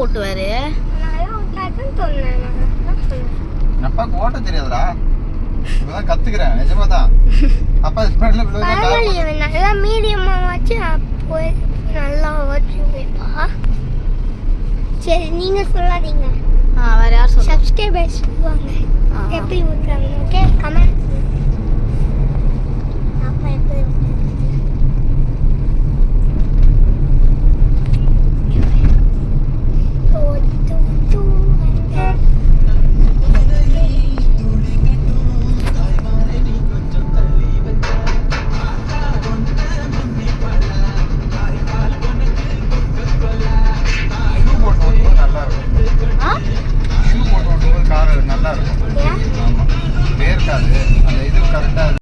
ஓட்டுவாரு. அப்பாக்கு ஓட்ட தெரியாதுடா. இப்பதான் கத்துக்கிறேன். நிஜமாதான். அப்பா ஸ்பீட்ல நல்லா மீடியமா வச்சு போய் நல்லா ஓட்டுவீங்கப்பா. சரி நீங்க சொல்லாதீங்க.